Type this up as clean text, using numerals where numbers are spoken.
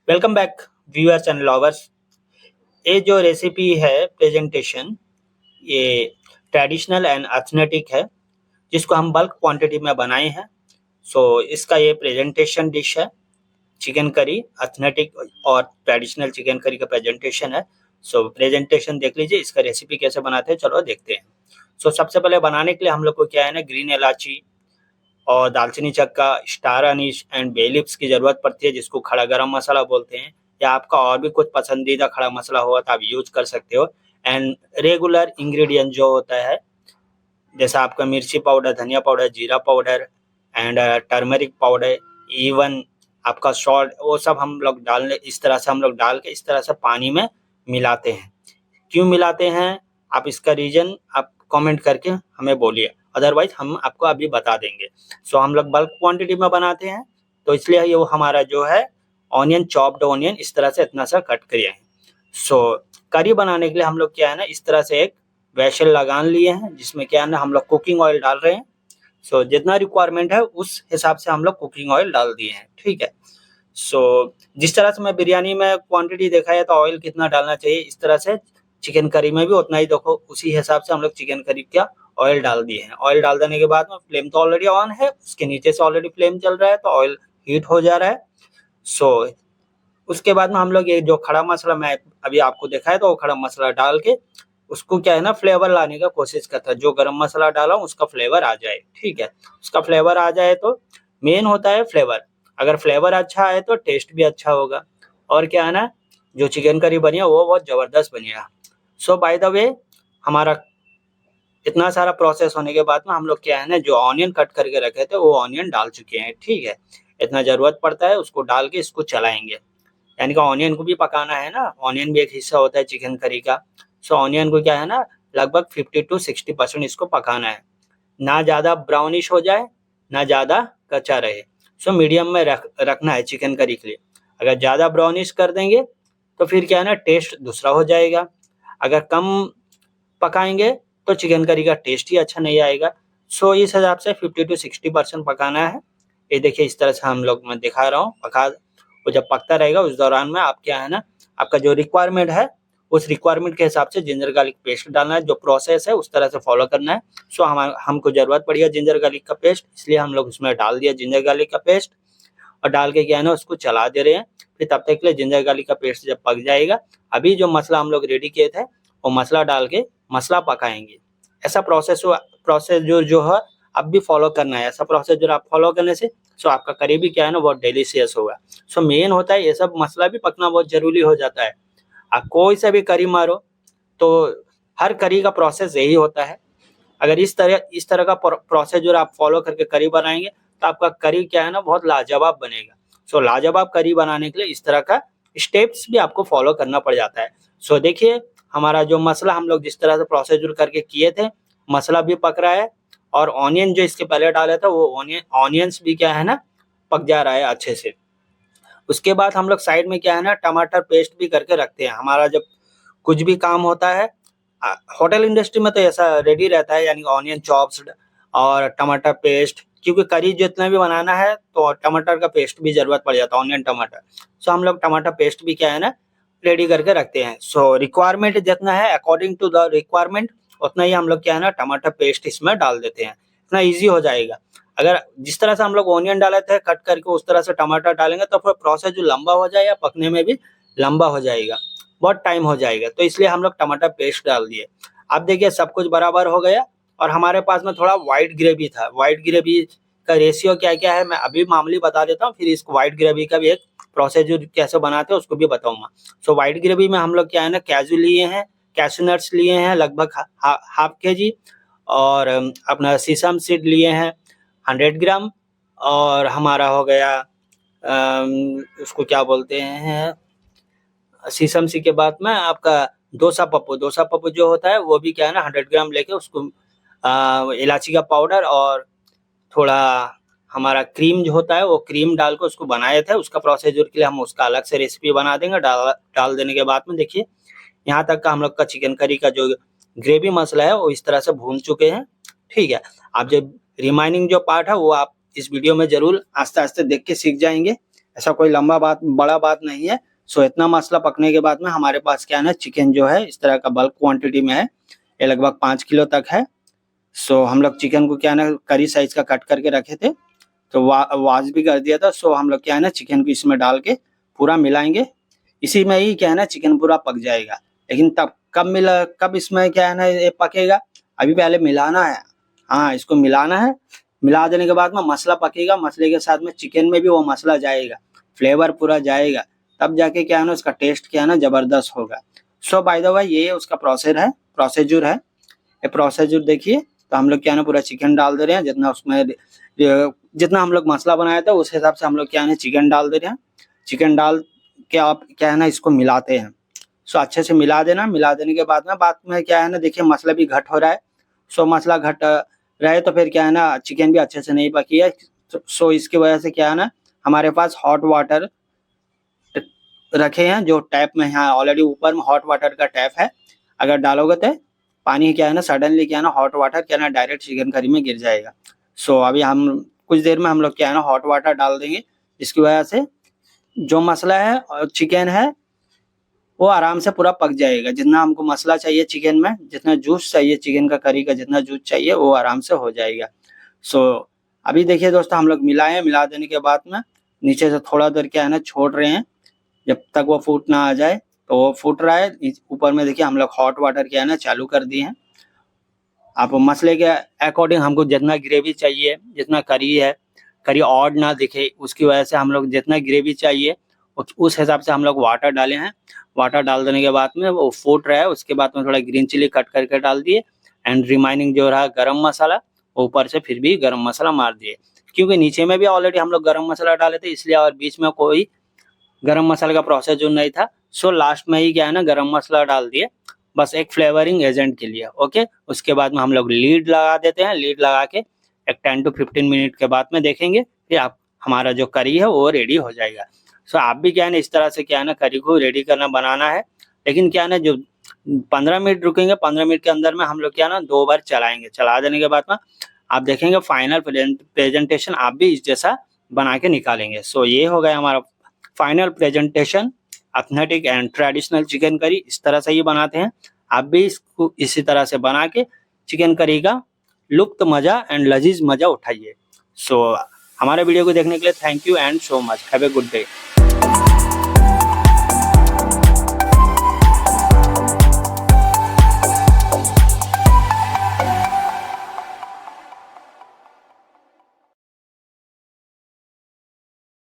Welcome back viewers and lovers. ये जो recipe है प्रेजेंटेशन, ये ट्रेडिशनल एंड एथनिक है जिसको हम बल्क क्वांटिटी में बनाए हैं। इसका ये प्रेजेंटेशन डिश है, चिकन करी एथनिक और ट्रेडिशनल चिकन करी का प्रेजेंटेशन है। प्रेजेंटेशन देख लीजिए, इसका रेसिपी कैसे बनाते हैं चलो देखते हैं। सबसे पहले बनाने के लिए हम लोग को क्या है ना, ग्रीन इलायची और दालचीनी चक्का, star anise and bay leaves की जरूरत पड़ती है, जिसको खड़ा गरम मसाला बोलते हैं, या आपका और भी कुछ पसंदीदा खड़ा मसाला हुआ तो आप यूज कर सकते हो। एंड रेगुलर इंग्रेडिएंट जो होता है, जैसा आपका मिर्ची पाउडर, धनिया पाउडर, जीरा powder and turmeric powder, even आपका सॉल्ट, वो सब हम लोग डालने, इस तरह से हम लोग डाल के इस तरह से पानी में मिलाते हैं। क्यों मिलाते हैं, आप इसका रीजन आप कमेंट करके हमें बोलिए, अदरवाइज हम आपको अभी बता देंगे। हम लोग बल्क क्वांटिटी में बनाते हैं, तो इसलिए ये हमारा जो है ऑनियन, चॉप्ड ऑनियन इस तरह से इतना सा कट किया है। करी बनाने के लिए हम लोग क्या है ना, इस तरह से एक वेसल लगान लिए हैं, जिसमें क्या है ना हम लोग कुकिंग ऑयल डाल रहे हैं। जितना रिक्वायरमेंट है उस हिसाब से हम लोग कुकिंग ऑयल डाल दिए हैं, ठीक है। जिस तरह से मैं बिरयानी में क्वांटिटी देखा है तो ऑयल कितना डालना चाहिए, इस तरह से चिकन करी में भी उतना ही देखो, उसी हिसाब से हम लोग चिकन करी का ऑयल डाल दिए हैं। ऑयल डाल देने के बाद में फ्लेम तो ऑलरेडी ऑन है, उसके नीचे से ऑलरेडी फ्लेम चल रहा है, तो ऑयल हीट हो जा रहा है। उसके बाद में हम लोग ये जो खड़ा मसाला मैं अभी आपको देखा है, तो वो खड़ा मसाला डाल के उसको क्या है ना फ्लेवर लाने का कोशिश करता है। जो गरम मसाला डाला उसका फ्लेवर आ जाए, ठीक है। उसका फ्लेवर आ जाए तो मेन होता है फ्लेवर। अगर फ्लेवर अच्छा आए तो टेस्ट भी अच्छा होगा, और क्या है ना, जो चिकन करी बनी है वो बहुत ज़बरदस्त बनेगा। बाय द वे, हमारा इतना सारा प्रोसेस होने के बाद में हम लोग क्या है ना, जो ऑनियन कट करके रखे थे वो ऑनियन डाल चुके हैं, ठीक है। इतना ज़रूरत पड़ता है, उसको डाल के इसको चलाएंगे, यानी कि ऑनियन को भी पकाना है ना, ऑनियन भी एक हिस्सा होता है चिकन करी का। ऑनियन को क्या है ना, लगभग 50 to 60% इसको पकाना है, ना ज़्यादा ब्राउनिश हो जाए ना ज़्यादा कच्चा रहे। मीडियम में रखना है चिकन करी के लिए। अगर ज़्यादा ब्राउनिश कर देंगे तो फिर क्या है ना, टेस्ट दूसरा हो जाएगा। अगर कम पकाएंगे तो चिकन करी का टेस्ट ही अच्छा नहीं आएगा। इस हिसाब से 50 to 60% पकाना है। ये देखिए, इस तरह से हम लोग, मैं दिखा रहा हूँ, वो जब पकता रहेगा उस दौरान में आप क्या है ना, आपका जो रिक्वायरमेंट है उस रिक्वायरमेंट के हिसाब से जिंजर गार्लिक पेस्ट डालना है। जो प्रोसेस है उस तरह से फॉलो करना है। हमको जरूरत पड़ी है जिंजर गार्लिक का पेस्ट, इसलिए हम लोग उसमें डाल दिया जिंजर गार्लिक का पेस्ट, और डाल के क्या है ना उसको चला दे रहे हैं। फिर तब तक के लिए जिंजर गार्लिक का पेस्ट जब पक जाएगा, अभी जो मसला हम लोग रेडी किए थे वो मसला डाल के मसला पकाएंगे। ऐसा प्रोसेस जो है अब भी फॉलो करना है। ऐसा प्रोसेस जो आप फॉलो करने से आपका करी भी क्या है ना बहुत डिलीशियस होगा। मेन होता है ये सब मसला भी पकना बहुत जरूरी हो जाता है। आप कोई सा भी करी मारो तो हर करी का प्रोसेस यही होता है। अगर इस तरह का प्रोसेस जो आप फॉलो करके करी बनाएंगे तो आपका करी क्या है ना बहुत लाजवाब बनेगा। लाजवाब करी बनाने के लिए इस तरह का स्टेप्स भी आपको फॉलो करना पड़ जाता है। देखिए, हमारा जो मसला हम लोग जिस तरह से प्रोसीजर करके किए थे, मसला भी पक रहा है, और ऑनियन जो इसके पहले डाला था वो ऑनियंस भी क्या है ना पक जा रहा है अच्छे से। उसके बाद हम लोग साइड में क्या है ना टमाटर पेस्ट भी करके रखते हैं। हमारा जब कुछ भी काम होता है होटल इंडस्ट्री में तो ऐसा रेडी रहता है, यानी ऑनियन चॉप्स और टमाटर पेस्ट, क्योंकि करी जितना भी बनाना है तो टमाटर का पेस्ट भी जरूरत पड़ जाता है, ऑनियन टमाटर। हम लोग टमाटर पेस्ट भी क्या है ना रेडी करके रखते हैं। रिक्वायरमेंट जितना है, अकॉर्डिंग टू द रिक्वायरमेंट उतना ही हम लोग क्या है ना टमाटर पेस्ट इसमें डाल देते हैं। इतना ईजी हो जाएगा। अगर जिस तरह से हम लोग ऑनियन डाले थे कट करके उस तरह से टमाटर डालेंगे तो फिर प्रोसेस जो लंबा हो जाएगा, पकने में भी लंबा हो जाएगा, बहुत टाइम हो जाएगा। तो इसलिए हम लोग टमाटर पेस्ट डाल दिए। अब देखिए सब कुछ बराबर हो गया, और हमारे पास में थोड़ा व्हाइट ग्रेवी था। व्हाइट ग्रेवी का रेशियो क्या क्या है मैं अभी मामूली बता देता हूँ, फिर इस व्हाइट ग्रेवी का भी एक प्रोसेस जो कैसे बनाते हैं उसको भी बताऊंगा। व्हाइट ग्रेवी में हम लोग क्या है ना कैजू लिए हैं, कैशू नट्स लिए हैं लगभग हाफ के जी, और अपना सीसम सीड लिए हैं 100 ग्राम, और हमारा हो गया उसको क्या बोलते हैं, शीशम सी के बाद में आपका डोसा पप्पू जो होता है वो भी क्या है ना 100 ग्राम लेके उसको इलायची का पाउडर और थोड़ा हमारा क्रीम जो होता है वो क्रीम डाल के उसको बनाए थे। उसका प्रोसीजर के लिए हम उसका अलग से रेसिपी बना देंगे। डाल देने के बाद में देखिए यहाँ तक का हम लोग का चिकन करी का जो ग्रेवी मसाला है वो इस तरह से भून चुके हैं, ठीक है। आप जो रिमाइनिंग जो पार्ट है वो आप इस वीडियो में जरूर आस्ते आस्ते देख के सीख जाएंगे। ऐसा कोई लंबा बात बड़ा बात नहीं है। सो इतना मसाला पकने के बाद में हमारे पास क्या है ना, चिकन जो है इस तरह का बल्क क्वांटिटी में है, ये लगभग 5 किलो तक है। सो हम लोग चिकन को क्या है ना करी साइज का कट करके रखे थे, तो वाश भी कर दिया था। सो हम लोग क्या है ना चिकन को इसमें डाल के पूरा मिलाएंगे, इसी में ही क्या है ना चिकन पूरा पक जाएगा। लेकिन तब कब इसमें क्या है ना ये पकेगा, अभी पहले मिलाना है। हाँ, इसको मिलाना है, मिला देने के बाद में मसाला पकेगा, मसाले के साथ में चिकन में भी वो मसाला जाएगा, फ्लेवर पूरा जाएगा, तब जाके क्या है ना उसका टेस्ट क्या है ना जबरदस्त होगा। सो बाय द वे ये उसका प्रोसीजर है। ये प्रोसीजर देखिए, तो हम लोग क्या है ना पूरा चिकन डाल दे रहे हैं, जितना हम लोग मसाला बनाया था उस हिसाब से हम लोग क्या है ना चिकन डाल दे रहे हैं। चिकन डाल के आप क्या है ना इसको मिलाते हैं। सो अच्छे से मिला देना, मिला देने के बाद में क्या है ना देखिए मसाला भी घट हो रहा है। सो मसाला घट रहे तो फिर क्या है ना चिकन भी अच्छे से नहीं पकी है। सो इसकी वजह से क्या है ना हमारे पास हॉट वाटर रखे हैं, जो टैप में यहाँ ऑलरेडी ऊपर में हॉट वाटर का टैप है। अगर डालोगे तो पानी क्या है ना सडनली क्या है ना हॉट वाटर क्या है ना डायरेक्ट चिकन करी में गिर जाएगा। सो अभी हम कुछ देर में हम लोग क्या है ना हॉट वाटर डाल देंगे, जिसकी वजह से जो मसाला है और चिकन है वो आराम से पूरा पक जाएगा। जितना हमको मसाला चाहिए चिकन में, जितना जूस चाहिए चिकन का करी का जितना जूस चाहिए वो आराम से हो जाएगा। सो अभी देखिए दोस्तों हम लोग मिला देने के बाद में नीचे से थोड़ा देर क्या है ना छोड़ रहे हैं, जब तक वो फूट ना आ जाए। तो वो फूट रहा है, ऊपर में देखिए हम लोग हॉट वाटर क्या है ना चालू कर दिए हैं। आप मसले के अकॉर्डिंग हमको जितना ग्रेवी चाहिए, जितना करी है, करी ऑड ना दिखे उसकी वजह से हम लोग जितना ग्रेवी चाहिए उस हिसाब से हम लोग वाटर डाले हैं। वाटर डाल देने के बाद में वो फूट रहा है, उसके बाद में थोड़ा ग्रीन चिली कट करके डाल दिए एंड रिमाइनिंग जो रहा गरम मसाला, ऊपर से फिर भी गरम मसाला मार दिए, क्योंकि नीचे में भी ऑलरेडी हम लोग गरम मसाला डाले थे इसलिए, और बीच में कोई गरम मसाला का प्रोसेस जो नहीं था। सो लास्ट में ही क्या है ना गरम मसाला डाल दिए, बस एक फ्लेवरिंग एजेंट के लिए। ओके, उसके बाद में हम लोग लीड लगा देते हैं। लीड लगा के एक 10 to 15 मिनट के बाद में देखेंगे फिर आप हमारा जो करी है वो रेडी हो जाएगा। सो आप भी क्या है ना इस तरह से क्या है ना करी को रेडी करना बनाना है। लेकिन क्या है ना जो 15 मिनट रुकेंगे, 15 मिनट के अंदर में हम लोग क्या है ना 2 बार चलाएंगे। चला देने के बाद में आप देखेंगे फाइनल प्रेजेंटेशन आप भी इस जैसा बना के निकालेंगे। सो ये हो गया हमारा final presentation, authentic and traditional chicken curry. इस तरह से ही बनाते हैं, आप भी इसको इसी तरह से बना के चिकन करी का लुप्त मजा एंड लजीज मजा उठाइए। सो हमारे वीडियो को देखने के लिए thank you and so much, have a good day.